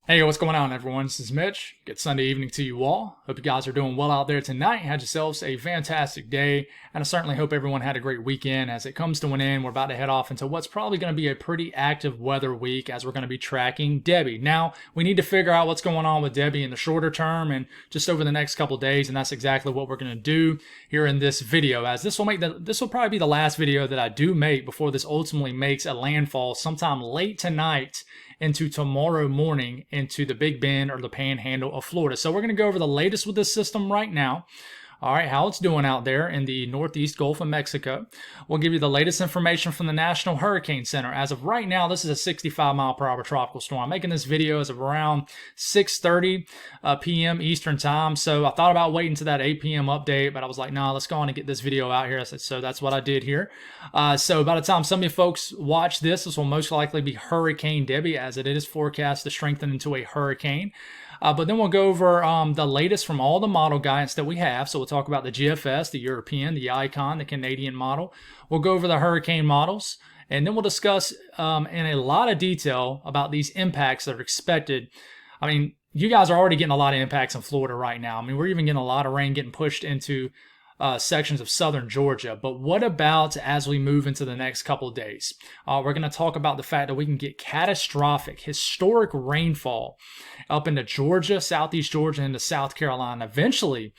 Hey, what's going on, everyone? This is Mitch. Good Sunday evening to you all. Hope you guys are doing well out there tonight. Had yourselves a fantastic day, and I certainly hope everyone had a great weekend. As it comes to an end, we're about to head off into what's probably going to be a pretty active weather week as we're going to be tracking Debby. Now, we need to figure out what's going on with Debby in the shorter term and just over the next couple days, and that's exactly what we're going to do here in this video. As this will probably be the last video that I do make before this ultimately makes a landfall sometime late tonight into tomorrow morning into the Big Bend or the Panhandle of Florida. So we're going to go over the latest with this system right now. All right, how it's doing out there in the northeast Gulf of Mexico. We'll give you the latest information from the National Hurricane Center. As of right now, this is a 65-mile-per-hour tropical storm. I'm making this video as of around 6:30 p.m. Eastern time. So I thought about waiting to that 8 p.m. update, but I was like, nah, let's go on and get this video out here. So that's what I did here. So by the time some of you folks watch this will most likely be Hurricane Debby, as it is forecast to strengthen into a hurricane. But then we'll go over the latest from all the model guidance that we have. So we'll talk about the GFS, the European, the Icon, the Canadian model. We'll go over the hurricane models, and then we'll discuss in a lot of detail about these impacts that are expected. I mean, you guys are already getting a lot of impacts in Florida right now. I mean, we're even getting a lot of rain getting pushed into sections of southern Georgia. But what about as we move into the next couple of days? We're going to talk about the fact that we can get catastrophic, historic rainfall up into Georgia, southeast Georgia, and into South Carolina. Eventually,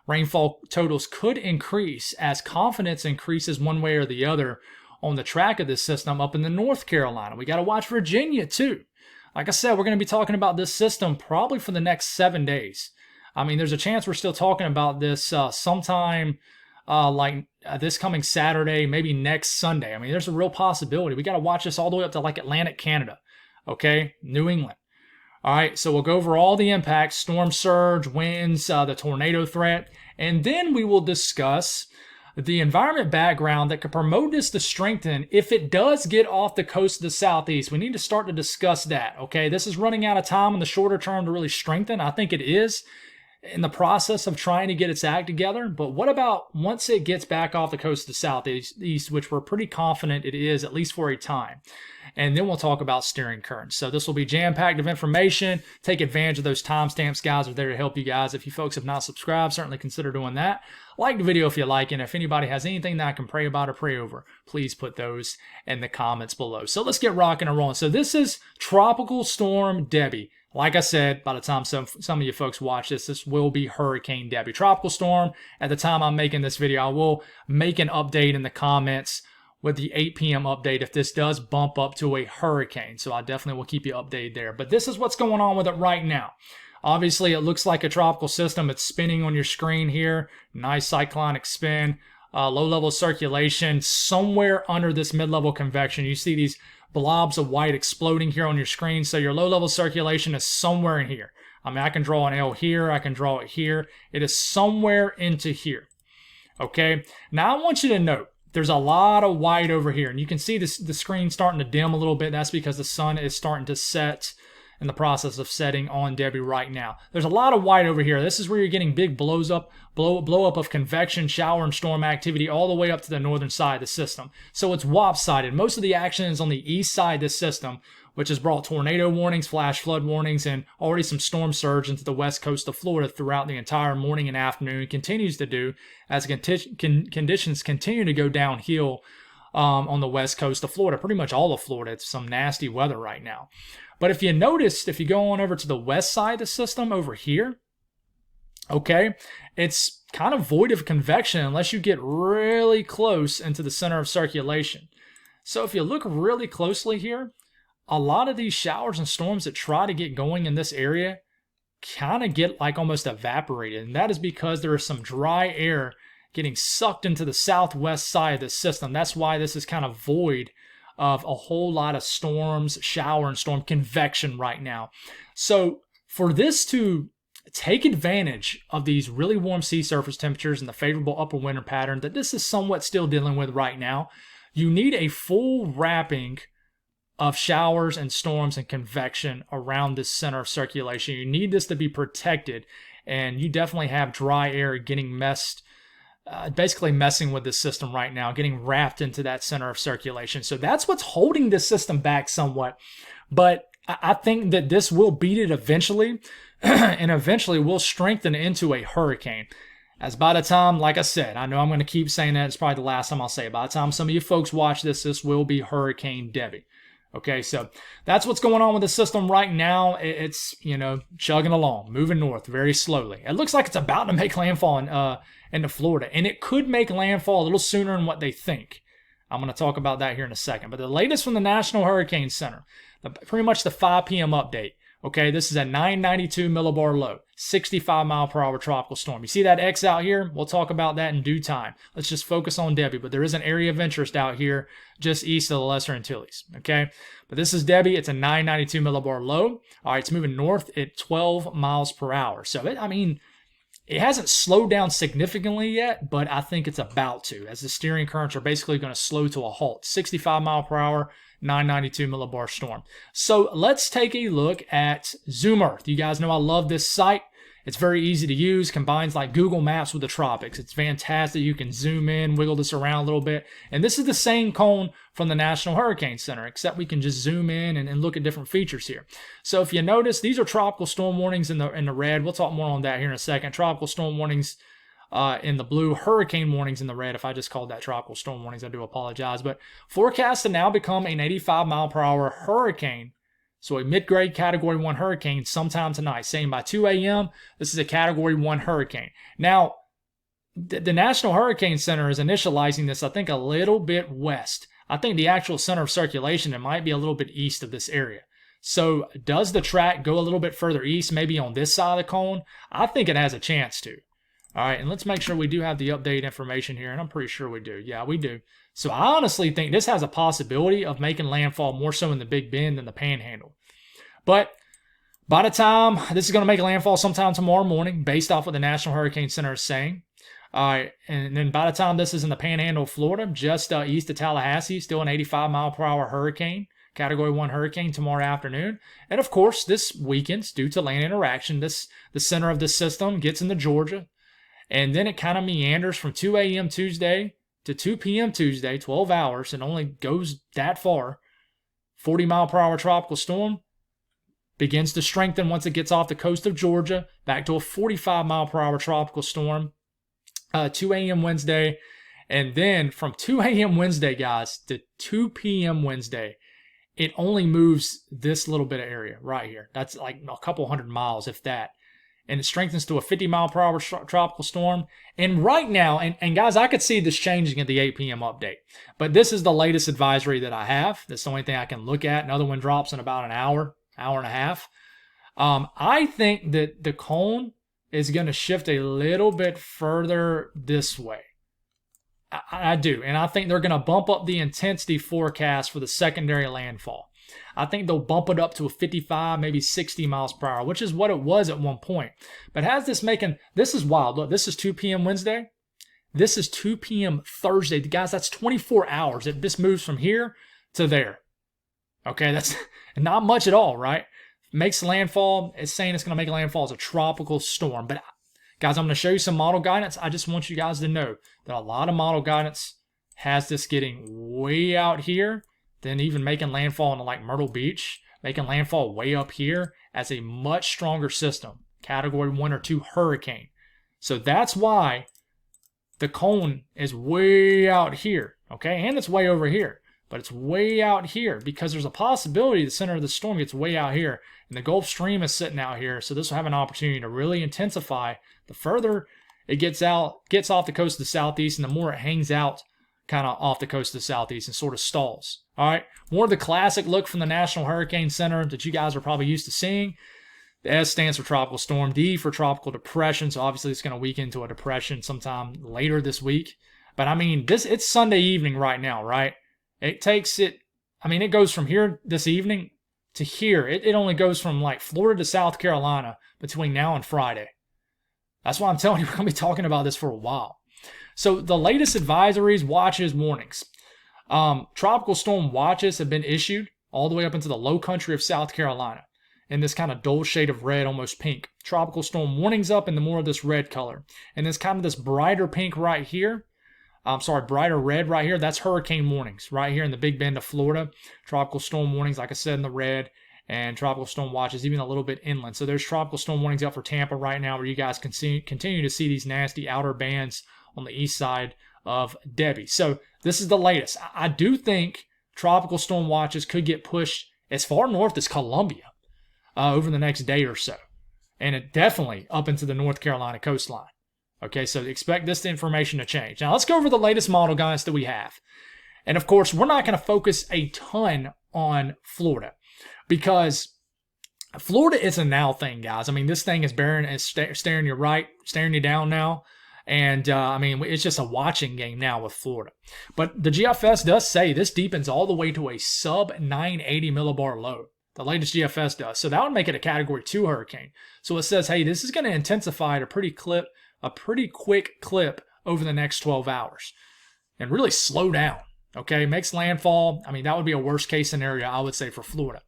rainfall totals could increase as confidence increases one way or the other on the track of this system up in the North Carolina. We got to watch Virginia too. Like I said, we're going to be talking about this system probably for the next 7 days. I mean, there's a chance we're still talking about this sometime this coming Saturday, maybe next Sunday. I mean, there's a real possibility. We got to watch this all the way up to like Atlantic Canada, okay? New England. All right, so we'll go over all the impacts, storm surge, winds, the tornado threat, and then we will discuss the environment background that could promote this to strengthen if it does get off the coast of the southeast. We need to start to discuss that, okay? This is running out of time in the shorter term to really strengthen. I think it is in the process of trying to get its act together. But what about once it gets back off the coast of the southeast, which we're pretty confident it is, at least for a time. And then we'll talk about steering currents. So this will be jam-packed of information. Take advantage of those timestamps. Guys are there to help you guys. If you folks have not subscribed, certainly consider doing that. Like the video if you like, and if anybody has anything that I can pray about or pray over, please put those in the comments below. So let's get rocking and rolling. So this is Tropical Storm Debby. Like I said, by the time some of you folks watch this will be Hurricane Debby. Tropical storm, at the time I'm making this video, I will make an update in the comments with the 8 p.m. update if this does bump up to a hurricane. So I definitely will keep you updated there. But this is what's going on with it right now. Obviously, it looks like a tropical system. It's spinning on your screen here. Nice cyclonic spin. Low-level circulation somewhere under this mid-level convection. You see these blobs of white exploding here on your screen. So your low-level circulation is somewhere in here. I mean, I can draw an L here. I can draw it here. It is somewhere into here. Okay? Now, I want you to note, there's a lot of white over here. And you can see this, the screen starting to dim a little bit. That's because the sun is starting to set in the process of setting on Debby right now. There's a lot of white over here. This is where you're getting big blow up of convection, shower, and storm activity all the way up to the northern side of the system. So it's lopsided. Most of the action is on the east side of this system, which has brought tornado warnings, flash flood warnings, and already some storm surge into the west coast of Florida throughout the entire morning and afternoon. It continues to do as conditions continue to go downhill on the west coast of Florida. Pretty much all of Florida. It's some nasty weather right now. But if you noticed, if you go on over to the west side of the system over here, okay, it's kind of void of convection unless you get really close into the center of circulation. So if you look really closely here, a lot of these showers and storms that try to get going in this area kind of get like almost evaporated. And that is because there is some dry air getting sucked into the southwest side of the system. That's why this is kind of void of a whole lot of storms, shower and storm convection right now. So for this to take advantage of these really warm sea surface temperatures and the favorable upper winter pattern that this is somewhat still dealing with right now, you need a full wrapping of showers and storms and convection around this center of circulation. You need this to be protected, and you definitely have dry air getting basically messing with this system right now, getting wrapped into that center of circulation. So that's what's holding this system back somewhat. But I think that this will beat it eventually, and eventually will strengthen into a hurricane. As by the time, like I said, I know I'm going to keep saying that. It's probably the last time I'll say it. By the time some of you folks watch this, this will be Hurricane Debby. Okay, so that's what's going on with the system right now. It's, chugging along, moving north very slowly. It looks like it's about to make landfall into Florida, and it could make landfall a little sooner than what they think. I'm going to talk about that here in a second. But the latest from the National Hurricane Center, pretty much the 5 p.m. update. Okay, this is a 992 millibar low, 65 mile per hour tropical storm. You see that X out here? We'll talk about that in due time. Let's just focus on Debby, but there is an area of interest out here just east of the Lesser Antilles. Okay, but this is Debby. It's a 992 millibar low. All right, it's moving north at 12 miles per hour. So, it hasn't slowed down significantly yet, but I think it's about to, as the steering currents are basically going to slow to a halt. 65 mile per hour, 992 millibar storm. So let's take a look at Zoom Earth. You guys know I love this site. It's very easy to use, combines like Google Maps with the tropics. It's fantastic. You can zoom in, wiggle this around a little bit. And this is the same cone from the National Hurricane Center, except we can just zoom in and look at different features here. So if you notice, these are tropical storm warnings in the red. We'll talk more on that here in a second. Tropical storm warnings in the blue, hurricane warnings in the red. If I just called that tropical storm warnings, I do apologize. But forecast to now become an 85 mile per hour hurricane. So a mid-grade Category 1 hurricane sometime tonight, saying by 2 a.m., this is a Category 1 hurricane. Now, the National Hurricane Center is initializing this, I think, a little bit west. I think the actual center of circulation, it might be a little bit east of this area. So does the track go a little bit further east, maybe on this side of the cone? I think it has a chance to. All right, and let's make sure we do have the update information here, and I'm pretty sure we do. Yeah, we do. So I honestly think this has a possibility of making landfall more so in the Big Bend than the Panhandle. But by the time this is going to make landfall sometime tomorrow morning, based off what the National Hurricane Center is saying. All right, and then by the time this is in the Panhandle of Florida, just east of Tallahassee, still an 85 mile per hour hurricane, Category 1 hurricane tomorrow afternoon. And of course, this weekends, due to land interaction, the center of the system gets into Georgia. And then it kind of meanders from 2 a.m. Tuesday to 2 p.m. Tuesday, 12 hours, and only goes that far. 40 mile per hour tropical storm begins to strengthen once it gets off the coast of Georgia, back to a 45 mile per hour tropical storm, 2 a.m. Wednesday. And then from 2 a.m. Wednesday, guys, to 2 p.m. Wednesday, it only moves this little bit of area right here. That's like a couple hundred miles, if that. And it strengthens to a 50 mile per hour tropical storm. And right now, and guys, I could see this changing at the 8 p.m. update. But this is the latest advisory that I have. That's the only thing I can look at. Another one drops in about an hour and a half. I think that the cone is going to shift a little bit further this way. I do. And I think they're going to bump up the intensity forecast for the secondary landfall. I think they'll bump it up to a 55, maybe 60 miles per hour, which is what it was at one point. But has this making, this is wild. Look, this is 2 p.m. Wednesday. This is 2 p.m. Thursday. Guys, that's 24 hours. This moves from here to there. Okay, that's not much at all, right? Makes landfall. It's saying it's going to make landfall as a tropical storm. But guys, I'm going to show you some model guidance. I just want you guys to know that a lot of model guidance has this getting way out here, then even making landfall into like Myrtle Beach, making landfall way up here as a much stronger system, Category 1 or 2 hurricane. So that's why the cone is way out here, okay? And it's way over here, but it's way out here because there's a possibility the center of the storm gets way out here, and the Gulf Stream is sitting out here, so this will have an opportunity to really intensify the further it gets off the coast of the southeast, and the more it hangs out kind of off the coast of the southeast and sort of stalls. All right, more of the classic look from the National Hurricane Center that you guys are probably used to seeing. The S stands for tropical storm, D for tropical depression, so obviously it's going to weaken into a depression sometime later this week. But I mean, it's Sunday evening right now, right? It goes from here this evening to here. It only goes from like Florida to South Carolina between now and Friday. That's why I'm telling you, we're going to be talking about this for a while. So the latest advisories, watches, warnings. Tropical storm watches have been issued all the way up into the low country of South Carolina in this kind of dull shade of red, almost pink. Tropical storm warnings up in the more of this red color. And this kind of this brighter pink right here, brighter red right here, that's hurricane warnings right here in the Big Bend of Florida. Tropical storm warnings, like I said, in the red. and tropical storm watches even a little bit inland. So there's tropical storm warnings out for Tampa right now, where you guys continue to see these nasty outer bands on the east side of Debby. So this is the latest. I do think tropical storm watches could get pushed as far north as Columbia over the next day or so, and it definitely up into the North Carolina coastline. Okay, so expect this information to change. Now let's go over the latest model, guys, that we have. And of course, we're not going to focus a ton on Florida, because Florida is a now thing, guys. I mean, this thing is staring you right, staring you down now. And, I mean, it's just a watching game now with Florida. But the GFS does say this deepens all the way to a sub-980 millibar low. The latest GFS does. So that would make it a Category 2 hurricane. So it says, hey, this is going to intensify at a pretty quick clip over the next 12 hours. And really slow down. Okay, makes landfall. I mean, that would be a worst case scenario, I would say, for Florida.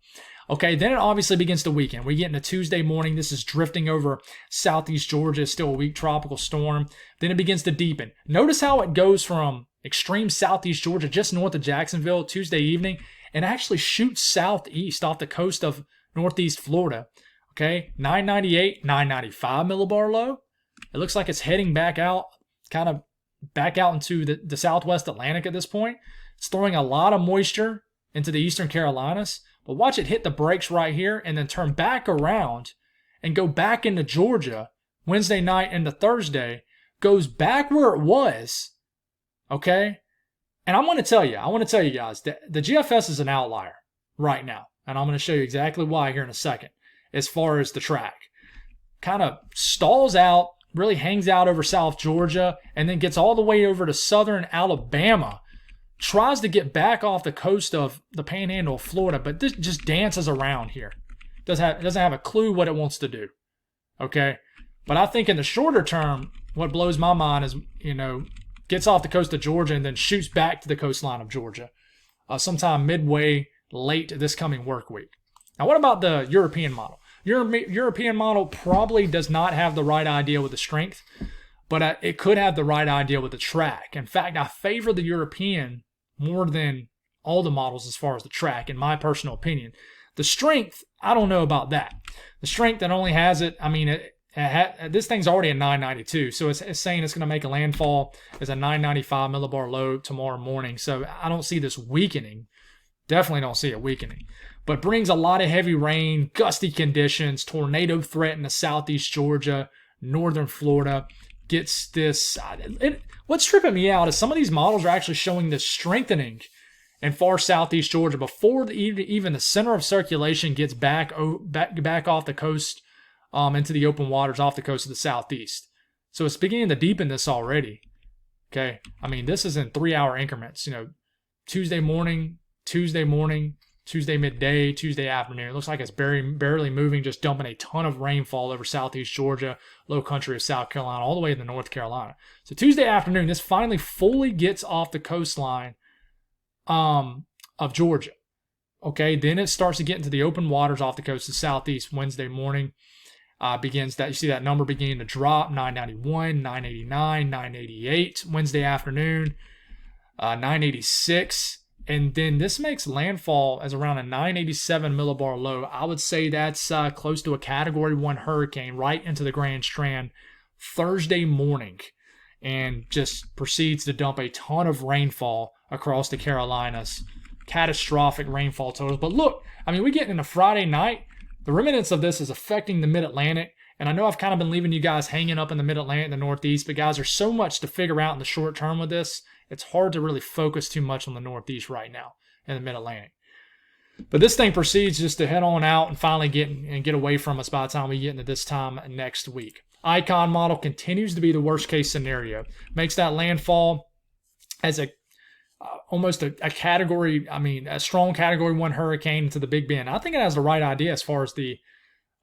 Okay, then it obviously begins to weaken. We get into Tuesday morning. This is drifting over southeast Georgia. Still a weak tropical storm. Then it begins to deepen. Notice how it goes from extreme southeast Georgia, just north of Jacksonville, Tuesday evening, and actually shoots southeast off the coast of northeast Florida. Okay, 998, 995 millibar low. It looks like it's heading back out, kind of back out into the southwest Atlantic at this point. It's throwing a lot of moisture into the eastern Carolinas. But watch it hit the brakes right here and then turn back around and go back into Georgia Wednesday night into Thursday, goes back where it was, okay? And I want to tell you guys, that the GFS is an outlier right now. And I'm going to show you exactly why here in a second as far as the track. Kind of stalls out, really hangs out over South Georgia, and then gets all the way over to southern Alabama. Tries to get back off the coast of the panhandle of Florida, but this just dances around here. Doesn't have a clue what it wants to do. Okay? But I think in the shorter term, what blows my mind is, gets off the coast of Georgia and then shoots back to the coastline of Georgia sometime midway late this coming work week. Now, what about the European model? European model probably does not have the right idea with the strength, but it could have the right idea with the track. In fact, I favor the European more than all the models as far as the track, in my personal opinion. The strength, I don't know about that. The strength that only has it, I mean, this thing's already a 992, so it's saying it's going to make a landfall as a 995 millibar low tomorrow morning. So I don't see this weakening. Definitely don't see it weakening. But brings a lot of heavy rain, gusty conditions, tornado threat in the southeast Georgia, northern Florida. Gets this. What's tripping me out is some of these models are actually showing this strengthening in far southeast Georgia before even the center of circulation gets back off the coast into the open waters off the coast of the southeast. So it's beginning to deepen this already. Okay, I mean, this is in 3-hour increments. Tuesday morning, Tuesday midday, Tuesday afternoon. It looks like it's barely moving, just dumping a ton of rainfall over southeast Georgia, low country of South Carolina, all the way to North Carolina. So Tuesday afternoon, this finally fully gets off the coastline of Georgia. Okay, then it starts to get into the open waters off the coast of southeast. Wednesday morning begins that. You see that number beginning to drop, 991, 989, 988. Wednesday afternoon, 986. And then this makes landfall as around a 987 millibar low. I would say that's close to a Category 1 hurricane right into the Grand Strand Thursday morning, and just proceeds to dump a ton of rainfall across the Carolinas. Catastrophic rainfall totals. But look, I mean, we get into Friday night. The remnants of this is affecting the Mid-Atlantic. And I know I've kind of been leaving you guys hanging up in the Mid-Atlantic and the Northeast, but guys, there's so much to figure out in the short term with this. It's hard to really focus too much on the Northeast right now in the Mid-Atlantic. But this thing proceeds just to head on out and finally get away from us by the time we get into this time next week. Icon model continues to be the worst case scenario. Makes that landfall as almost a category, a strong Category 1 hurricane into the Big Bend. I think it has the right idea as far as the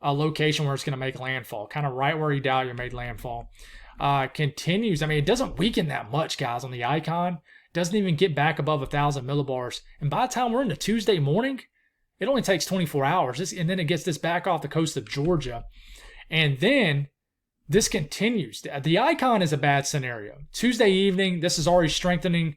location where it's going to make landfall, kind of right where Idalia made landfall. Continues. I mean, it doesn't weaken that much, guys, on the Icon. Doesn't even get back above 1,000 millibars. And by the time we're into Tuesday morning, it only takes 24 hours. And then it gets this back off the coast of Georgia. And then this continues. The Icon is a bad scenario. Tuesday evening, this is already strengthening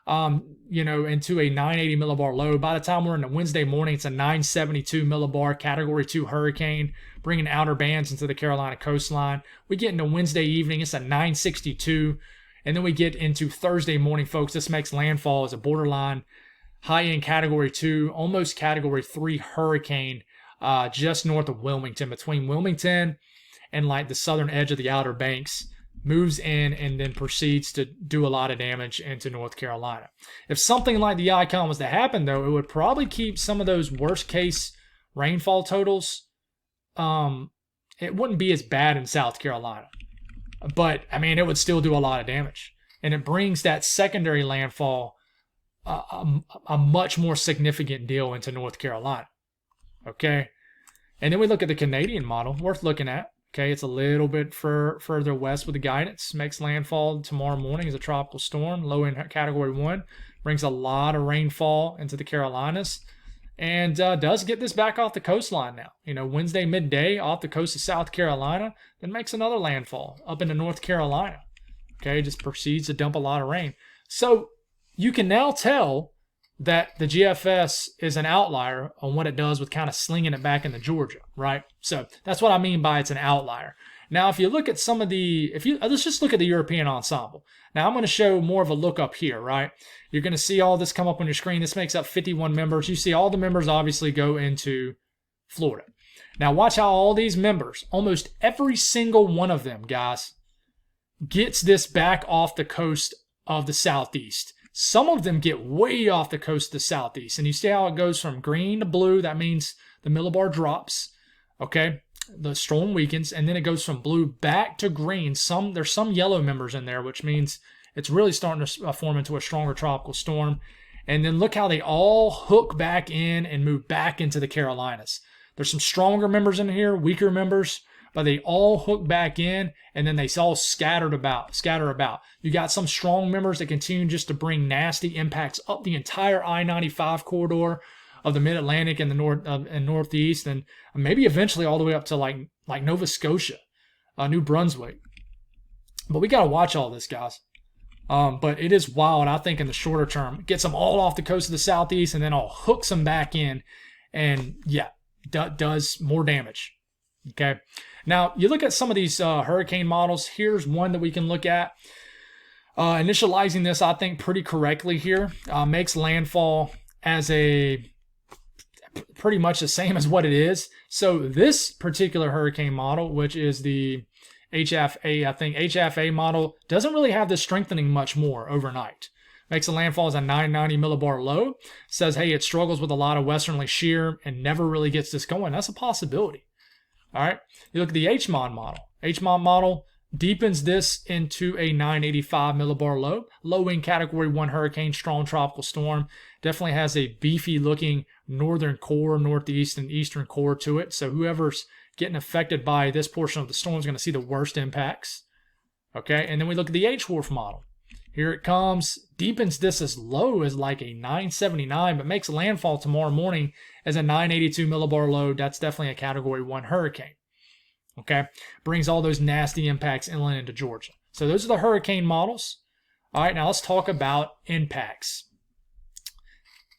into a 980 millibar low. By the time we're in the Wednesday morning, it's a 972 millibar Category 2 hurricane, bringing outer bands into the Carolina coastline. We get into Wednesday evening, it's a 962. And then we get into Thursday morning, folks. This makes landfall as a borderline high-end Category 2, almost Category 3 hurricane just north of Wilmington, between Wilmington and like the southern edge of the Outer Banks. Moves in and then proceeds to do a lot of damage into North Carolina. If something like the icon was to happen, though, it would probably keep some of those worst-case rainfall totals. It wouldn't be as bad in South Carolina. But, I mean, it would still do a lot of damage. And it brings that secondary landfall a much more significant deal into North Carolina. Okay? And then we look at the Canadian model, worth looking at. Okay, it's a little bit further west with the guidance. Makes landfall tomorrow morning as a tropical storm, low in Category 1. Brings a lot of rainfall into the Carolinas. And does get this back off the coastline now. Wednesday midday off the coast of South Carolina. Then makes another landfall up into North Carolina. Okay, just proceeds to dump a lot of rain. So you can now tell that the GFS is an outlier on what it does with kind of slinging it back into Georgia, right? So that's what I mean by it's an outlier. Now, if you look at let's just look at the European ensemble. Now, I'm going to show more of a look up here, right? You're going to see all this come up on your screen. This makes up 51 members. You see all the members obviously go into Florida. Now, watch how all these members, almost every single one of them, guys, gets this back off the coast of the Southeast. Some of them get way off the coast of the Southeast. And you see how it goes from green to blue. That means the millibar drops. Okay. The storm weakens. And then it goes from blue back to green. There's some yellow members in there, which means it's really starting to form into a stronger tropical storm. And then look how they all hook back in and move back into the Carolinas. There's some stronger members in here, weaker members, but they all hook back in, and then they all scatter about. You got some strong members that continue just to bring nasty impacts up the entire I-95 corridor of the Mid-Atlantic and the North and Northeast, and maybe eventually all the way up to like Nova Scotia, New Brunswick. But we got to watch all this, guys. But it is wild, I think, in the shorter term. Gets them all off the coast of the Southeast, and then all hooks them back in, and yeah, does more damage. Okay. Now, you look at some of these hurricane models. Here's one that we can look at. Initializing this, I think, pretty correctly here. Makes landfall as pretty much the same as what it is. So this particular hurricane model, which is the HFA, I think, HFA model, doesn't really have this strengthening much more overnight. Makes a landfall as a 990 millibar low. Says, hey, it struggles with a lot of westerly shear and never really gets this going. That's a possibility. All right, you look at the HMOD model. HMOD model deepens this into a 985 millibar low. Low-end Category 1 hurricane, strong tropical storm. Definitely has a beefy-looking northern core, northeast, and eastern core to it. So whoever's getting affected by this portion of the storm is going to see the worst impacts. Okay, and then we look at the HWRF model. Here it comes, deepens this as low as like a 979, but makes landfall tomorrow morning as a 982 millibar low. That's definitely a Category 1 hurricane. Okay, brings all those nasty impacts inland into Georgia. So those are the hurricane models. All right, now let's talk about impacts.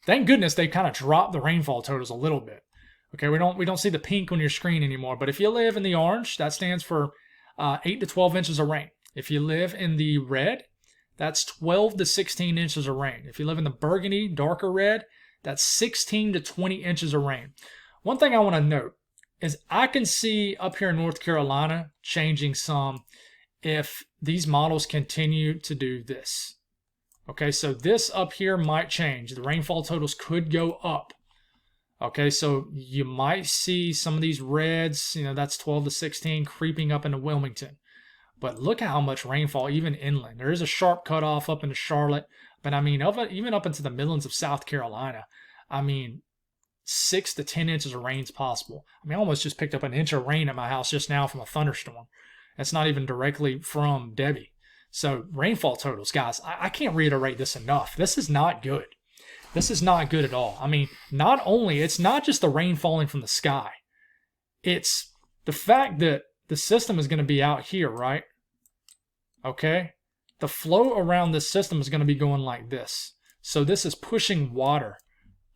Thank goodness they kind of dropped the rainfall totals a little bit. Okay, we don't see the pink on your screen anymore, but if you live in the orange, that stands for 8 to 12 inches of rain. If you live in the red, that's 12 to 16 inches of rain. If you live in the burgundy, darker red, that's 16 to 20 inches of rain. One thing I want to note is I can see up here in North Carolina changing some if these models continue to do this. Okay, so this up here might change. The rainfall totals could go up. Okay, so you might see some of these reds, that's 12 to 16, creeping up into Wilmington. But look at how much rainfall, even inland. There is a sharp cutoff up into Charlotte. But I mean, even up into the Midlands of South Carolina, 6 to 10 inches of rain is possible. I almost just picked up an inch of rain at my house just now from a thunderstorm. That's not even directly from Debby. So rainfall totals, guys, I can't reiterate this enough. This is not good. This is not good at all. It's not just the rain falling from the sky. It's the fact that the system is going to be out here, right? Okay? The flow around this system is going to be going like this. So this is pushing water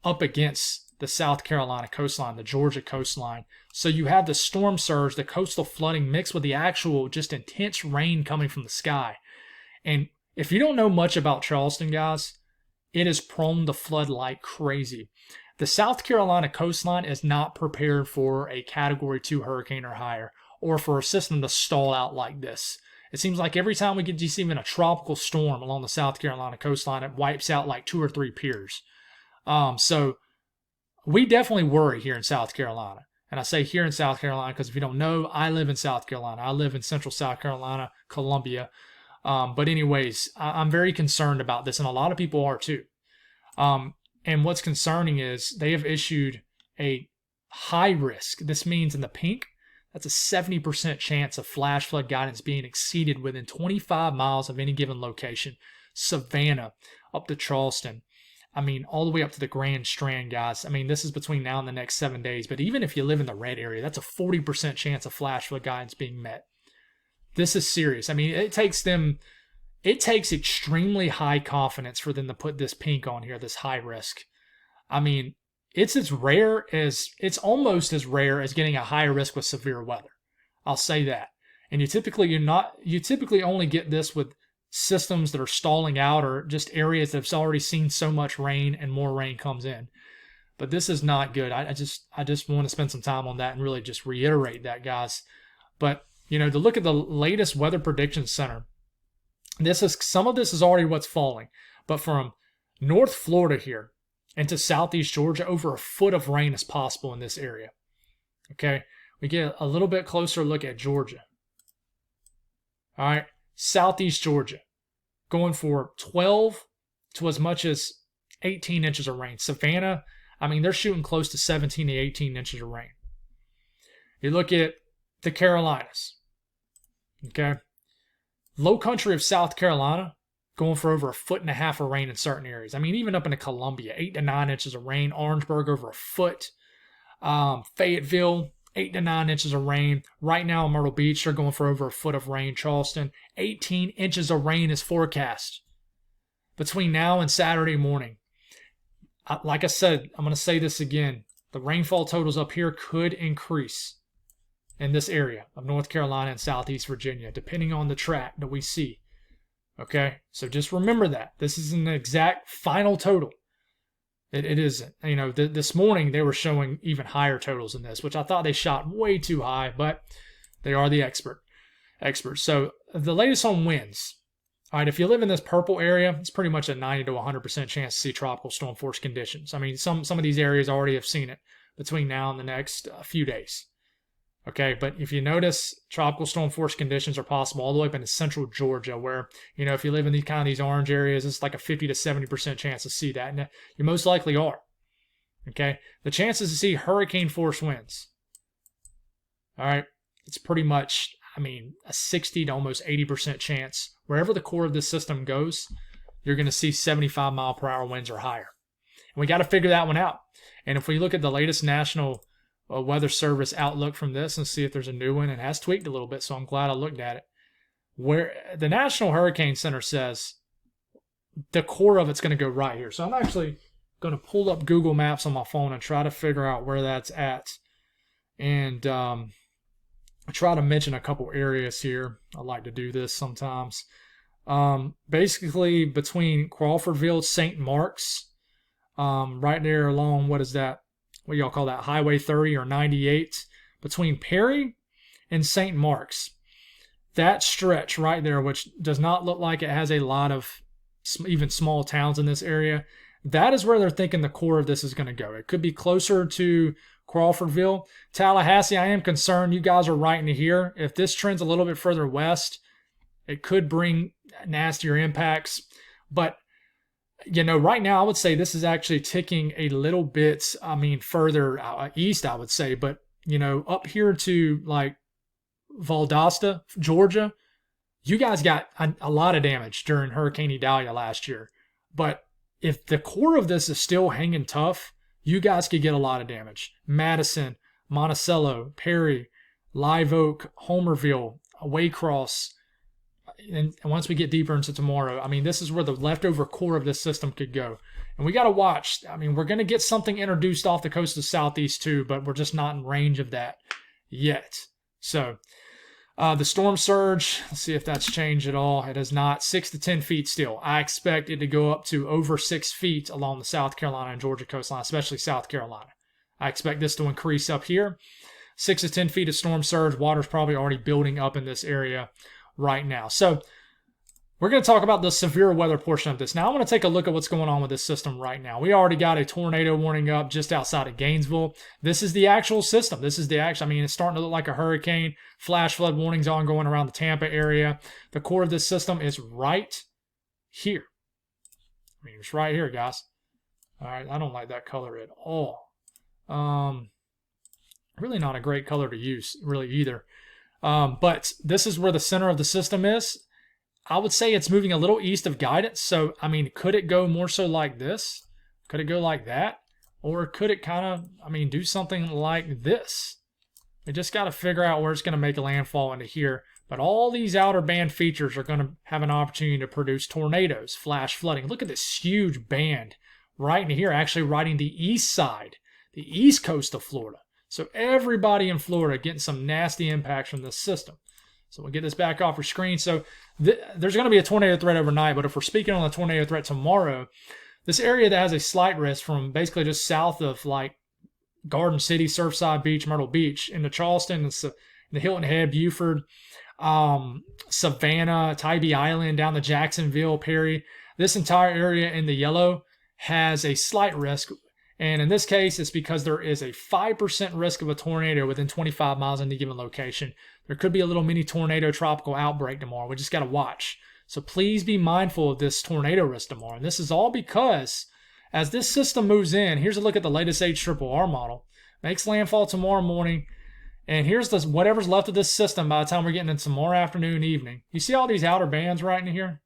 up against the South Carolina coastline, the Georgia coastline. So you have the storm surge, the coastal flooding mixed with the actual just intense rain coming from the sky. And if you don't know much about Charleston, guys, it is prone to flood like crazy. The South Carolina coastline is not prepared for a Category 2 hurricane or higher, or for a system to stall out like this. It seems like every time we get just even a tropical storm along the South Carolina coastline, it wipes out like 2 or 3 piers. So we definitely worry here in South Carolina. And I say here in South Carolina because if you don't know, I live in South Carolina. I live in central South Carolina, Columbia. But anyways, I'm very concerned about this, and a lot of people are too. And what's concerning is they have issued a high risk. This means in the pink, that's a 70% chance of flash flood guidance being exceeded within 25 miles of any given location. Savannah, up to Charleston. I mean, all the way up to the Grand Strand, guys. I mean, this is between now and the next 7 days. But even if you live in the red area, that's a 40% chance of flash flood guidance being met. This is serious. I mean, it takes extremely high confidence for them to put this pink on here, this high risk. I mean, it's almost as rare as getting a high risk with severe weather. I'll say that. And you typically only get this with systems that are stalling out or just areas that have already seen so much rain and more rain comes in. But this is not good. I just want to spend some time on that and really just reiterate that, guys. But, to look at the latest Weather Prediction Center, some of this is already what's falling. But from North Florida here into Southeast Georgia, over a foot of rain is possible in this area. Okay, we get a little bit closer look at Georgia. All right, Southeast Georgia, going for 12 to as much as 18 inches of rain. Savannah, I mean, they're shooting close to 17 to 18 inches of rain. You look at the Carolinas, okay? Low country of South Carolina, going for over 1.5 feet of rain in certain areas. I mean, even up into Columbia, 8 to 9 inches of rain. Orangeburg, over a foot. Fayetteville, 8 to 9 inches of rain. Right now in Myrtle Beach, they're going for over a foot of rain. Charleston, 18 inches of rain is forecast between now and Saturday morning. Like I said, I'm going to say this again. The rainfall totals up here could increase in this area of North Carolina and Southeast Virginia, depending on the track that we see. Okay? So just remember that. This isn't an exact final total. It isn't. This morning they were showing even higher totals than this, which I thought they shot way too high, but they are the experts. So the latest on winds. All right, if you live in this purple area, it's pretty much a 90 to 100% chance to see tropical storm force conditions. I mean, some of these areas already have seen it between now and the next few days. Okay, but if you notice, tropical storm force conditions are possible all the way up into central Georgia, where, if you live in these orange areas, it's like a 50 to 70% chance to see that. And you most likely are. Okay, the chances to see hurricane force winds. All right, it's pretty much, a 60 to almost 80% chance. Wherever the core of this system goes, you're going to see 75 mile per hour winds or higher. And we got to figure that one out. And if we look at the latest National Weather Service outlook from this and see if there's a new one, it has tweaked a little bit, so I'm glad I looked at it. Where the National Hurricane Center says the core of it's going to go right here. So I'm actually going to pull up Google Maps on my phone and try to figure out where that's at. And I try to mention a couple areas here. I like to do this sometimes. Basically between Crawfordville, St. Mark's, right there along, what is that? What y'all call that? Highway 30 or 98, between Perry and St. Mark's. That stretch right there, which does not look like it has a lot of even small towns in this area, that is where they're thinking the core of this is going to go. It could be closer to Crawfordville. Tallahassee, I am concerned. You guys are right in here. If this trends a little bit further west, it could bring nastier impacts. But right now I would say this is actually ticking a little bit, further east, I would say. But, up here to like Valdosta, Georgia, you guys got a lot of damage during Hurricane Idalia last year. But if the core of this is still hanging tough, you guys could get a lot of damage. Madison, Monticello, Perry, Live Oak, Homerville, Waycross, and once we get deeper into tomorrow, I mean, this is where the leftover core of this system could go. And we got to watch. I mean, we're going to get something introduced off the coast of the southeast too, but we're just not in range of that yet. So the storm surge, let's see if that's changed at all. It has not. 6 to 10 feet still. I expect it to go up to over 6 feet along the South Carolina and Georgia coastline, especially South Carolina. I expect this to increase up here. 6 to 10 feet of storm surge. Water's probably already building up in this area right now. So we're going to talk about the severe weather portion of this. Now I want to take a look at what's going on with this system right now. We already got a tornado warning up just outside of Gainesville. This is the actual system. This is the actual, I mean, it's starting to look like a hurricane. Flash flood warnings ongoing around the Tampa area. The core of this system is right here. I mean, it's right here, guys. All right, I don't like that color at all. Really not a great color to use, really, either. But this is where the center of the system is. I would say it's moving a little east of guidance. So, I mean, could it go more so like this? Could it go like that? Or could it kind of, I mean, do something like this? We just got to figure out where it's going to make a landfall into here. But all these outer band features are going to have an opportunity to produce tornadoes, flash flooding. Look at this huge band right in here, actually riding the east side, the east coast of Florida. So everybody in Florida getting some nasty impacts from this system. So we'll get this back off our screen. So there's going to be a tornado threat overnight, but if we're speaking on the tornado threat tomorrow, this area that has a slight risk from basically just south of like Garden City, Surfside Beach, Myrtle Beach, into Charleston, the Hilton Head, Beaufort, Savannah, Tybee Island, down to Jacksonville, Perry. This entire area in the yellow has a slight risk. And in this case, it's because there is a 5% risk of a tornado within 25 miles in any given location. There could be a little mini tornado tropical outbreak tomorrow. We just got to watch. So please be mindful of this tornado risk tomorrow. And this is all because as this system moves in, here's a look at the latest HRRR model. Makes landfall tomorrow morning. And here's this whatever's left of this system by the time we're getting into tomorrow afternoon, evening. You see all these outer bands right in here?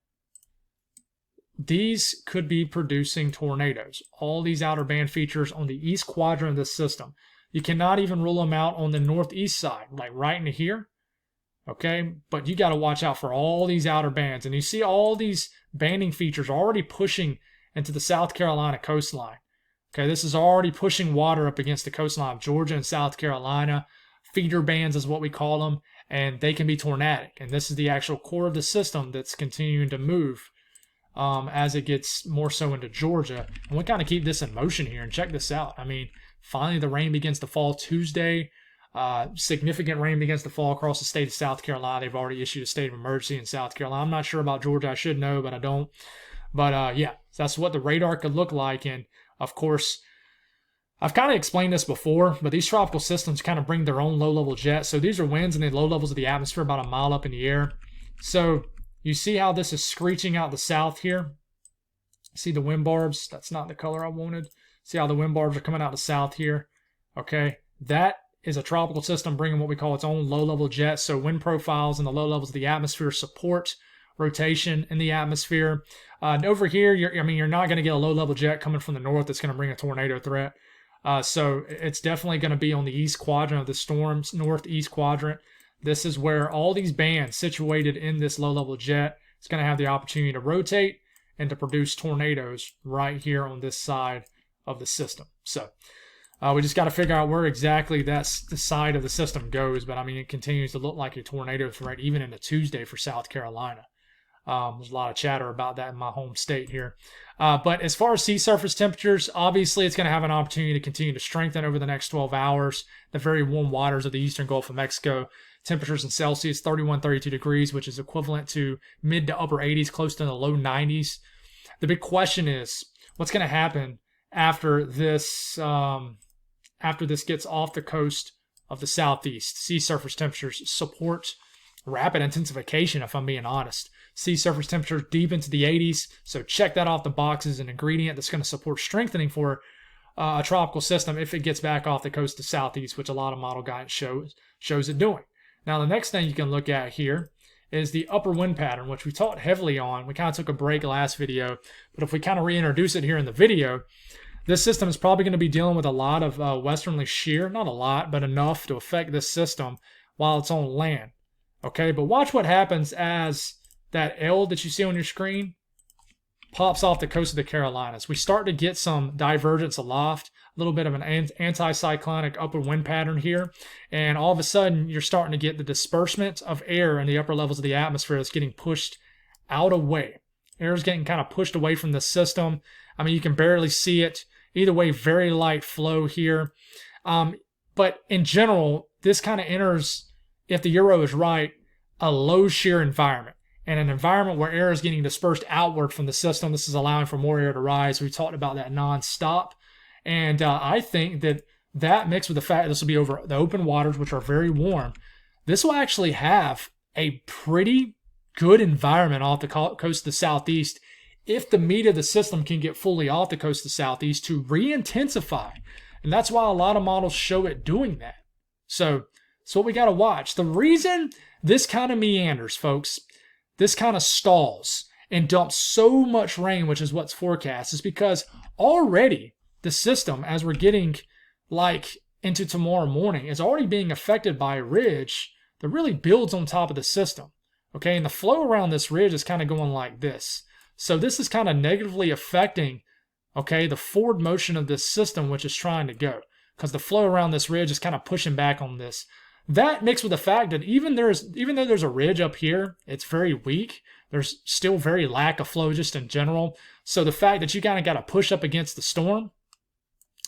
These could be producing tornadoes. All these outer band features on the east quadrant of this system. You cannot even rule them out on the northeast side, like right into here. Okay, but you got to watch out for all these outer bands. And you see all these banding features already pushing into the South Carolina coastline. Okay, this is already pushing water up against the coastline of Georgia and South Carolina. Feeder bands is what we call them, and they can be tornadic. And this is the actual core of the system that's continuing to move as it gets more so into Georgia. And we kind of keep this in motion here. And check this out. I mean, finally the rain begins to fall Tuesday. Significant rain begins to fall across the state of South Carolina. They've already issued a state of emergency in South Carolina. I'm not sure about Georgia. I should know, but I don't. But yeah, that's what the radar could look like. And of course, I've kind of explained this before, but these tropical systems kind of bring their own low-level jets. So these are winds in the low levels of the atmosphere about a mile up in the air. So you see how this is screeching out the south here? See the wind barbs? That's not the color I wanted. See how the wind barbs are coming out the south here? Okay, that is a tropical system bringing what we call its own low-level jets. So wind profiles in the low levels of the atmosphere support rotation in the atmosphere. And over here, you're not going to get a low-level jet coming from the north that's going to bring a tornado threat. So it's definitely going to be on the east quadrant of the storm's northeast quadrant. This is where all these bands situated in this low-level jet is going to have the opportunity to rotate and to produce tornadoes right here on this side of the system. So we just got to figure out where exactly that's the side of the system goes. But I mean, it continues to look like a tornado threat even into Tuesday for South Carolina. There's a lot of chatter about that in my home state here. But as far as sea surface temperatures, obviously it's going to have an opportunity to continue to strengthen over the next 12 hours. The very warm waters of the eastern Gulf of Mexico, temperatures in Celsius, 31, 32 degrees, which is equivalent to mid to upper 80s, close to the low 90s. The big question is, what's going to happen after this gets off the coast of the southeast? Sea surface temperatures support rapid intensification, if I'm being honest. Sea surface temperatures deep into the 80s, so check that off the box as an ingredient that's going to support strengthening for a tropical system if it gets back off the coast of southeast, which a lot of model guidance shows it doing. Now, the next thing you can look at here is the upper wind pattern, which we taught heavily on. We kind of took a break last video, but if we kind of reintroduce it here in the video, this system is probably going to be dealing with a lot of westerly shear, not a lot, but enough to affect this system while it's on land. Okay, but watch what happens as that L that you see on your screen pops off the coast of the Carolinas. We start to get some divergence aloft, a little bit of an anticyclonic upward wind pattern here, and all of a sudden you're starting to get the disbursement of air in the upper levels of the atmosphere that's getting pushed out away. Air is getting kind of pushed away from the system. I mean, you can barely see it. Either way, very light flow here. But in general, this kind of enters, if the Euro is right, a low shear environment. And an environment where air is getting dispersed outward from the system. This is allowing for more air to rise. We talked about that nonstop. And I think that mixed with the fact that this will be over the open waters, which are very warm, this will actually have a pretty good environment off the coast of the southeast if the meat of the system can get fully off the coast of the southeast to re-intensify. And that's why a lot of models show it doing that. So what we got to watch. The reason this kind of meanders, folks, this kind of stalls and dumps so much rain, which is what's forecast, is because already the system, as we're getting like into tomorrow morning, is already being affected by a ridge that really builds on top of the system. Okay, and the flow around this ridge is kind of going like this. So this is kind of negatively affecting, okay, the forward motion of this system, which is trying to go, because the flow around this ridge is kind of pushing back on this. That mixed with the fact that even though there's a ridge up here, it's very weak. There's still very lack of flow just in general. So the fact that you kind of got to push up against the storm,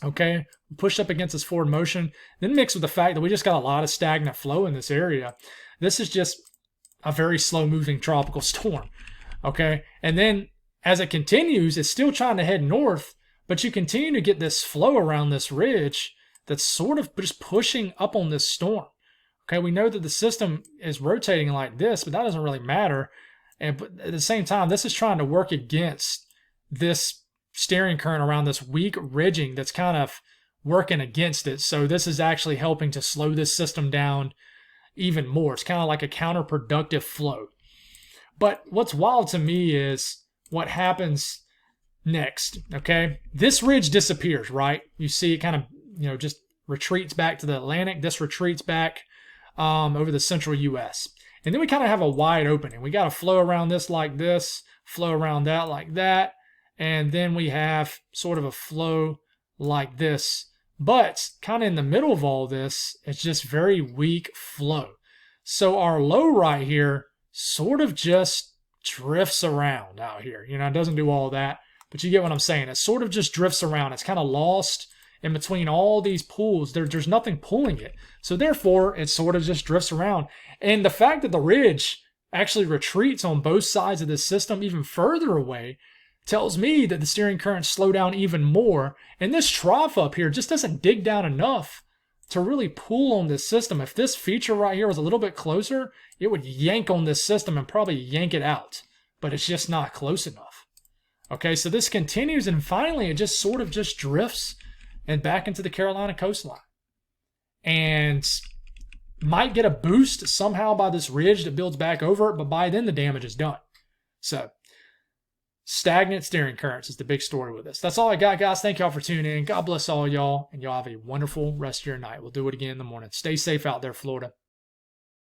okay, push up against this forward motion, then mixed with the fact that we just got a lot of stagnant flow in this area. This is just a very slow-moving tropical storm, okay? And then as it continues, it's still trying to head north, but you continue to get this flow around this ridge that's sort of just pushing up on this storm. Okay, we know that the system is rotating like this, but that doesn't really matter. But at the same time, this is trying to work against this steering current around this weak ridging that's kind of working against it. So this is actually helping to slow this system down even more. It's kind of like a counterproductive flow. But what's wild to me is what happens next, okay? This ridge disappears, right? You see it kind of, just retreats back to the Atlantic. This retreats back over the central U.S. And then we kind of have a wide opening. We got a flow around this like this, flow around that like that, and then we have sort of a flow like this. But kind of in the middle of all this, it's just very weak flow. So our low right here sort of just drifts around out here. It doesn't do all that, but you get what I'm saying. It sort of just drifts around. It's kind of lost in between all these pools. There's nothing pulling it. So therefore, it sort of just drifts around. And the fact that the ridge actually retreats on both sides of this system even further away tells me that the steering currents slow down even more. And this trough up here just doesn't dig down enough to really pull on this system. If this feature right here was a little bit closer, it would yank on this system and probably yank it out. But it's just not close enough. Okay, so this continues, and finally it just sort of just drifts and back into the Carolina coastline. And might get a boost somehow by this ridge that builds back over it, but by then the damage is done. So, stagnant steering currents is the big story with this. That's all I got, guys. Thank y'all for tuning in. God bless all y'all, and y'all have a wonderful rest of your night. We'll do it again in the morning. Stay safe out there, Florida.